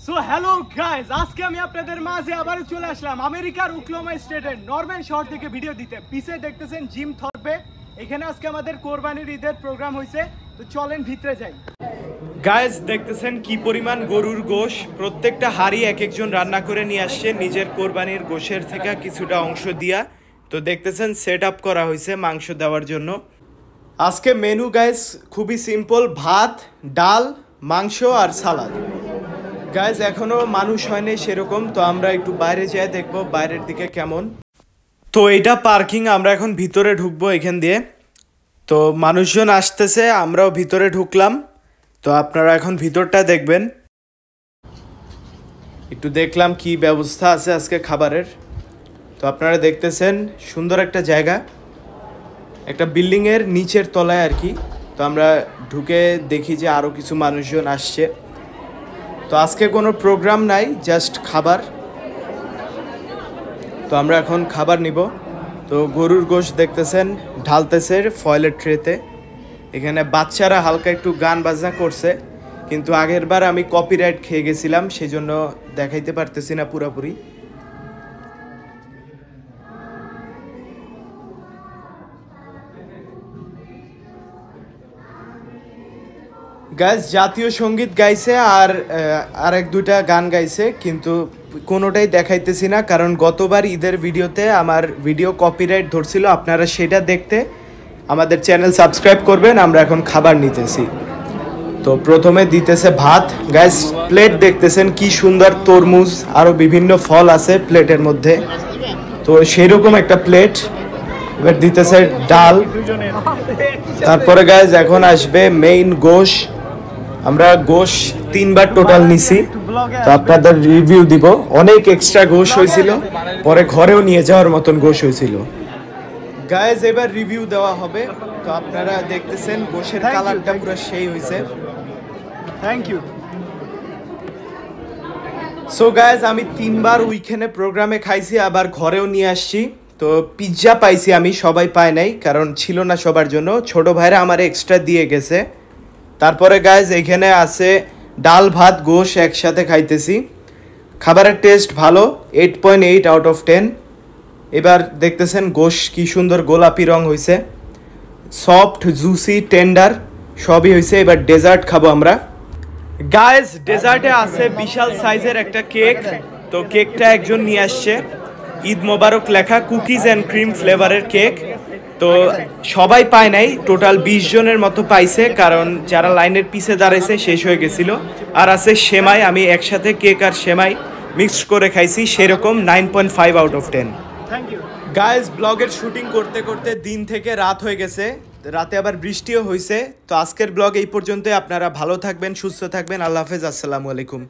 So hello guys, আজকে আমি আপনাদের মাঝে আবার চলে আসলাম আমেরিকার ওকলাহোমা স্টেটের নরম্যান শহর থেকে ভিডিও দিতে। পিছে দেখতেছেন জিম থর্পে। এখানে আজকে আমাদের কোরবানির ঈদের প্রোগ্রাম হয়েছে, তো চলেন ভিতরে যাই। গাইস দেখতেছেন কি পরিমাণ গরুর গোশ, প্রত্যেকটা হাড়ি এক একজন রান্না করে নিয়ে আসছে নিজের কোরবানির গোশের থেকে কিছুটা অংশ দিয়া। তো দেখতেছেন সেট আপ করা হয়েছে মাংস দেওয়ার জন্য। আজকে মেনু গাইস খুবই সিম্পল, ভাত, ডাল, মাংস আর সালাদ। গাইজ এখনো মানুষ হয়নি সেরকম, তো আমরা একটু বাইরে যাই দেখবো বাইরের দিকে কেমন। তো এটা পার্কিং, আমরা এখন ভিতরে ঢুকবো এখান দিয়ে। তো মানুষজন আসতেছে, আমরাও ভিতরে ঢুকলাম। তো আপনারা এখন ভিতরটা দেখবেন। একটু দেখলাম কি ব্যবস্থা আছে আজকে খাবারের। তো আপনারা দেখতেছেন সুন্দর একটা জায়গা, একটা বিল্ডিংয়ের নিচের তলায় আর কি। তো আমরা ঢুকে দেখি যে আরও কিছু মানুষজন আসছে। তো আজকে কোনো প্রোগ্রাম নাই, জাস্ট খাবার। তো আমরা এখন খাবার নিব। তো গরুর গোশত দেখতেছেন ঢালতেছে ফয়েলের ট্রেতে। এখানে বাচ্চারা হালকা একটু গান বাজনা করছে, কিন্তু আগের বার আমি কপিরাইট খেয়ে গেছিলাম, সেজন্য দেখাইতে পারতেছি না পুরোপুরি। গাইস জাতীয় সঙ্গীত গাইছে আর এক দুইটা গান গাইছে, কিন্তু কোনোটাই দেখাইতেছি না, কারণ গতবার ঈদের ভিডিওতে আমার ভিডিও কপিরাইট ধরছিল। আপনারা সেটা দেখতে আমাদের চ্যানেল সাবস্ক্রাইব করবেন। আমরা এখন খাবার নিতেছি। তো প্রথমে দিতেছে ভাত। গাইস প্লেট দেখতেছেন কি সুন্দর, তরমুজ আরও বিভিন্ন ফল আছে প্লেটের মধ্যে। তো সেইরকম একটা প্লেট। এবার দিতেছে ডাল। তারপরে গাইস এখন আসবে মেইন গোশ। আমরা গোশ 3 বার টোটাল নিছি, তো আপনাদের রিভিউ দিব। অনেক এক্সট্রা গোশ হয়েছিল, পরে ঘরেও নিয়ে যাওয়ার মতন গোশ হয়েছিল। গাইজ এবার রিভিউ দেওয়া হবে। তো আপনারা দেখতেছেন গোশের কালারটা পুরো সেই হয়েছে। Thank you. সো গাইজ আমি 3 বার ওইখানে প্রোগ্রামে খাইছি, আবার ঘরেও নিয়ে আসছি। তো পিৎজা পাইছি আমি, সবাই পায় নাই, কারণ ছিল না সবার জন্য। ছোট ভাইরা আমার এক্সট্রা দিয়ে গেছে। তারপরে গাইজ এখানে আছে ডাল, ভাত, গোশ একসাথে খাইতেছি। খাবারের টেস্ট ভালো, 8.8 আউট অফ 10। এবার দেখতেছেন গোশ কি সুন্দর গোলাপি রং হয়েছে, সফট, জুসি, টেন্ডার সবই হয়েছে। এবার ডেজার্ট খাবো আমরা। গাইজ ডেজার্টে আছে বিশাল সাইজের একটা কেক। তো কেকটা একজন নিয়ে আসছে, ঈদ মোবারক লেখা, কুকিজ অ্যান্ড ক্রিম ফ্লেভারের কেক। তো সবাই পায় নাই, টোটাল 20 জনের মতো পাইছে, কারণ যারা লাইনের পিছে দাঁড়াইছে শেষ হয়ে গেছিল। আর আছে সেমাই, আমি একসাথে কেক আর সেমাই মিক্সড করে খাইছি, সেরকম 9.5 আউট অফ 10। গাইজ ব্লগের শুটিং করতে করতে দিন থেকে রাত হয়ে গেছে, রাতে আবার বৃষ্টিও হয়েছে। তো আজকের ব্লগ এই পর্যন্তই। আপনারা ভালো থাকবেন, সুস্থ থাকবেন। আল্লাহ হাফেজ, আসসালামু আলাইকুম।